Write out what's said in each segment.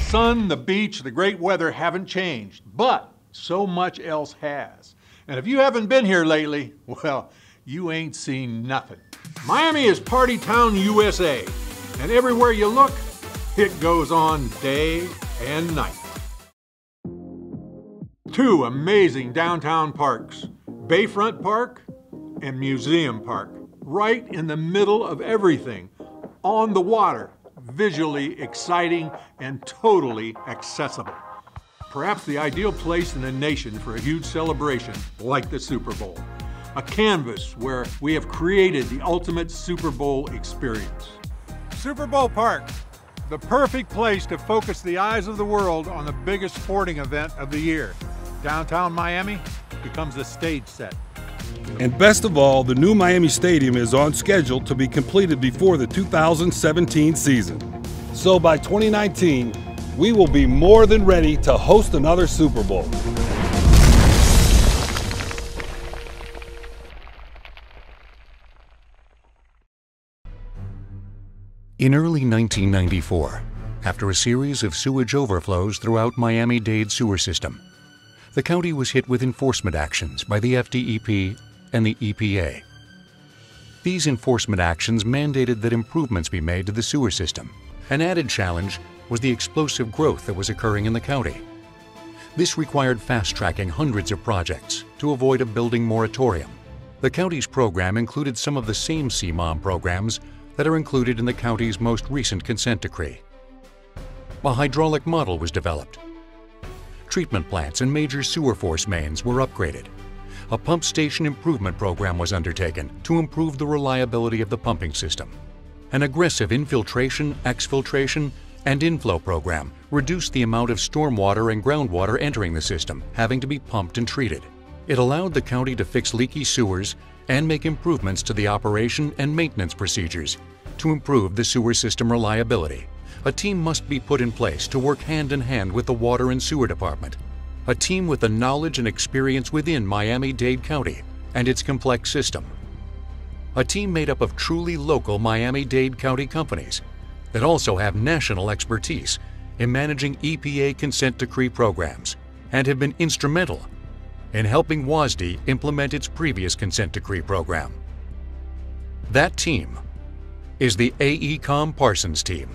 sun, the beach, the great weather haven't changed, but so much else has. And if you haven't been here lately, well, you ain't seen nothing. Miami is Party Town, USA, and everywhere you look, it goes on day and night. Two amazing downtown parks, Bayfront Park and Museum Park, right in the middle of everything, on the water, visually exciting and totally accessible. Perhaps the ideal place in the nation for a huge celebration like the Super Bowl. A canvas where we have created the ultimate Super Bowl experience. Super Bowl Park, the perfect place to focus the eyes of the world on the biggest sporting event of the year. Downtown Miami becomes a stage set. And best of all, the new Miami Stadium is on schedule to be completed before the 2017 season. So by 2019, we will be more than ready to host another Super Bowl. In early 1994, after a series of sewage overflows throughout Miami-Dade sewer system, the county was hit with enforcement actions by the FDEP and the EPA. These enforcement actions mandated that improvements be made to the sewer system. An added challenge was the explosive growth that was occurring in the county. This required fast-tracking hundreds of projects to avoid a building moratorium. The county's program included some of the same CMOM programs that are included in the county's most recent consent decree. A hydraulic model was developed. Treatment plants and major sewer force mains were upgraded. A pump station improvement program was undertaken to improve the reliability of the pumping system. An aggressive infiltration, exfiltration, and inflow program reduced the amount of stormwater and groundwater entering the system, having to be pumped and treated. It allowed the county to fix leaky sewers and make improvements to the operation and maintenance procedures to improve the sewer system reliability. A team must be put in place to work hand in hand with the Water and Sewer Department, a team with the knowledge and experience within Miami-Dade County and its complex system. A team made up of truly local Miami-Dade County companies that also have national expertise in managing EPA consent decree programs and have been instrumental in helping WASD implement its previous consent decree program. That team is the AECOM Parsons team.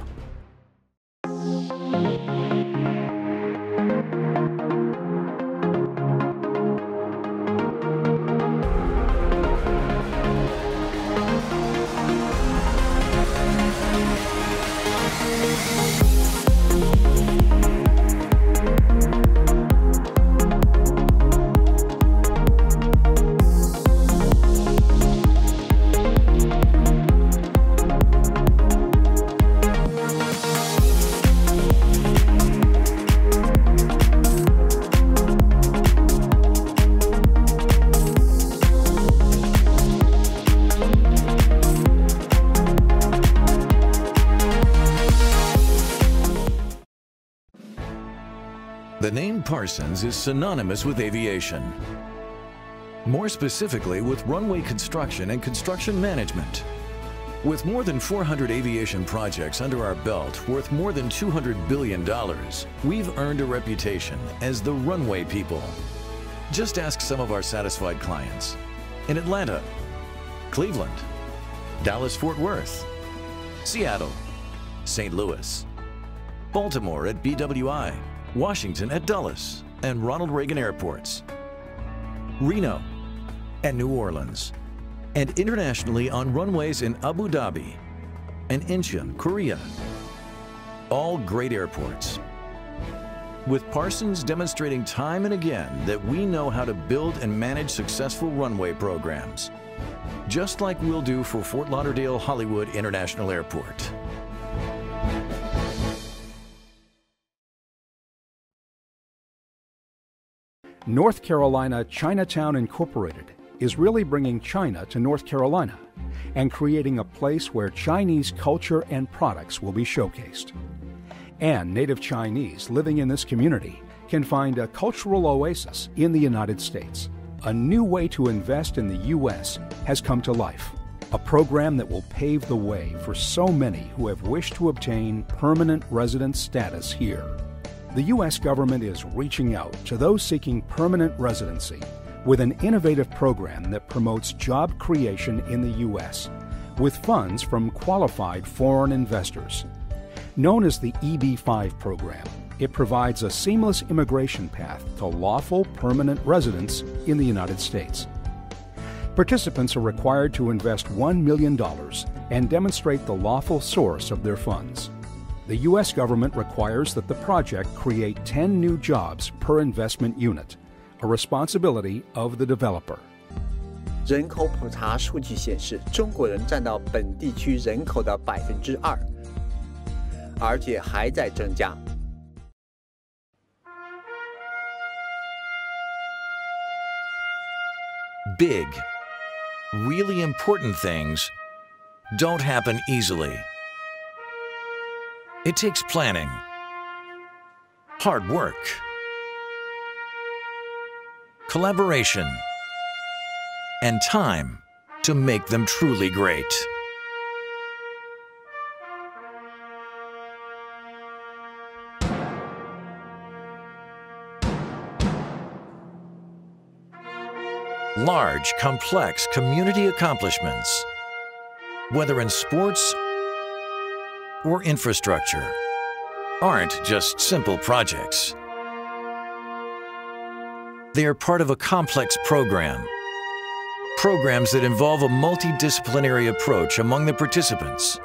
The name Parsons is synonymous with aviation. More specifically with runway construction and construction management. With more than 400 aviation projects under our belt worth more than $200 billion, we've earned a reputation as the runway people. Just ask some of our satisfied clients in Atlanta, Cleveland, Dallas-Fort Worth, Seattle, St. Louis, Baltimore at BWI, Washington at Dulles and Ronald Reagan airports, Reno and New Orleans, and internationally on runways in Abu Dhabi and Incheon, Korea. All great airports. With Parsons demonstrating time and again that we know how to build and manage successful runway programs, just like we'll do for Fort Lauderdale Hollywood International Airport. North Carolina Chinatown Incorporated is really bringing China to North Carolina and creating a place where Chinese culture and products will be showcased. And native Chinese living in this community can find a cultural oasis in the United States. A new way to invest in the U.S. has come to life. a program that will pave the way for so many who have wished to obtain permanent resident status here. The U.S. government is reaching out to those seeking permanent residency with an innovative program that promotes job creation in the U.S. with funds from qualified foreign investors. Known as the EB-5 program, it provides a seamless immigration path to lawful permanent residents in the United States. Participants are required to invest $1 million and demonstrate the lawful source of their funds. The U.S. government requires that the project create 10 new jobs per investment unit, a responsibility of the developer. 人口普查数据显示，中国人占到本地区人口的2%，而且还在增加。Big, really important things don't happen easily. It takes planning, hard work, collaboration, and time to make them truly great. Large, complex community accomplishments, whether in sports or infrastructure, aren't just simple projects. They are part of a complex program. Programs that involve a multidisciplinary approach among the participants,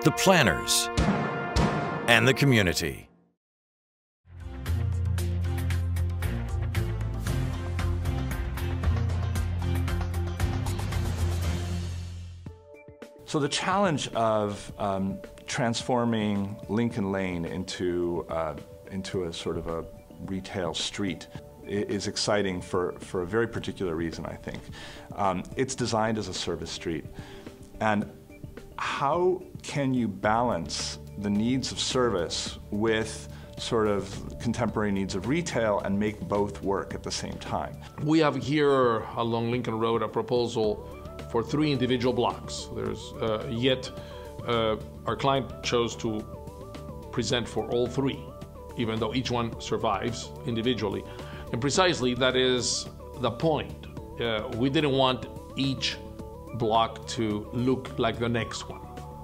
the planners, and the community. So the challenge of transforming Lincoln Lane into a sort of a retail street is exciting for a very particular reason, I think. It's designed as a service street. And how can you balance the needs of service with sort of contemporary needs of retail and make both work at the same time? We have here along Lincoln Road a proposal for 3 individual blocks. There's yet our client chose to present for all 3, even though each one survives individually. And precisely that is the point. We didn't want each block to look like the next one,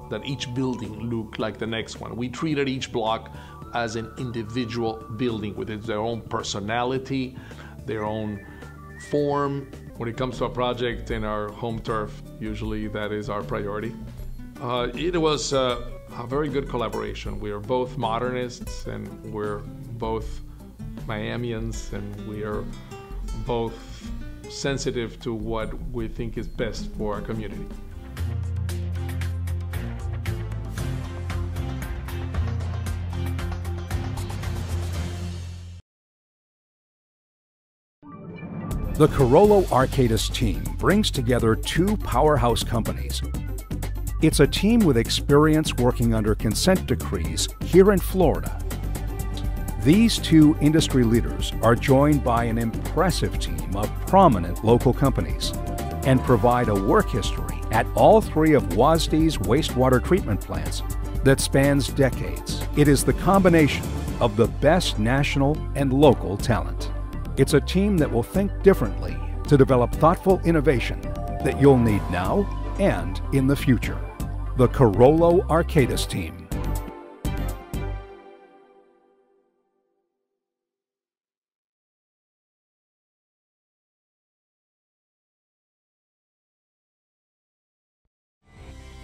that each building looked like the next one. We treated each block as an individual building with their own personality, their own form. When it comes to a project in our home turf, usually that is our priority. It was a very good collaboration. We are both modernists and we're both Miamians, and we are both sensitive to what we think is best for our community. The Carollo Arcadis team brings together 2 powerhouse companies. It's a team with experience working under consent decrees here in Florida. These 2 industry leaders are joined by an impressive team of prominent local companies and provide a work history at all 3 of WASDE's wastewater treatment plants that spans decades. It is the combination of the best national and local talent. It's a team that will think differently to develop thoughtful innovation that you'll need now and in the future. The Carollo Arcadis team.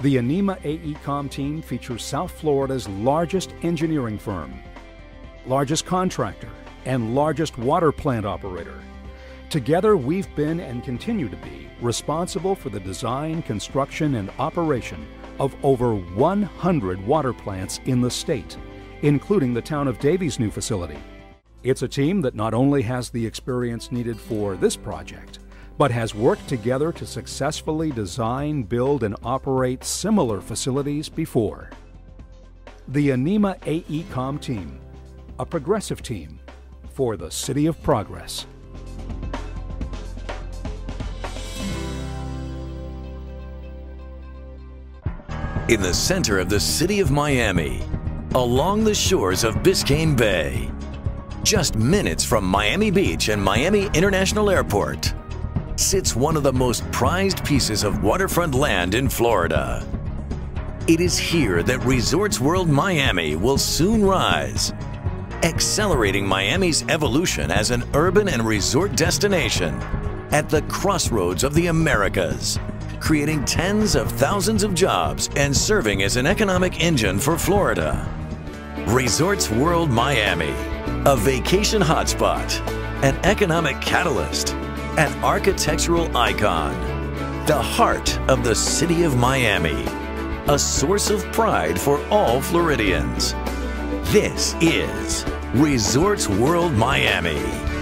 The Anima AECOM team features South Florida's largest engineering firm, largest contractor, and largest water plant operator. Together, we've been and continue to be responsible for the design, construction, and operation of over 100 water plants in the state, including the town of Davies' new facility. It's a team that not only has the experience needed for this project, but has worked together to successfully design, build, and operate similar facilities before. The Anima AECOM team, a progressive team for the City of Progress. in the center of the city of Miami, along the shores of Biscayne Bay, just minutes from Miami Beach and Miami International Airport, sits one of the most prized pieces of waterfront land in Florida. It is here that Resorts World Miami will soon rise, accelerating Miami's evolution as an urban and resort destination at the crossroads of the Americas, creating tens of thousands of jobs and serving as an economic engine for Florida. Resorts World Miami, a vacation hotspot, an economic catalyst, an architectural icon, the heart of the city of Miami, a source of pride for all Floridians. This is Resorts World Miami.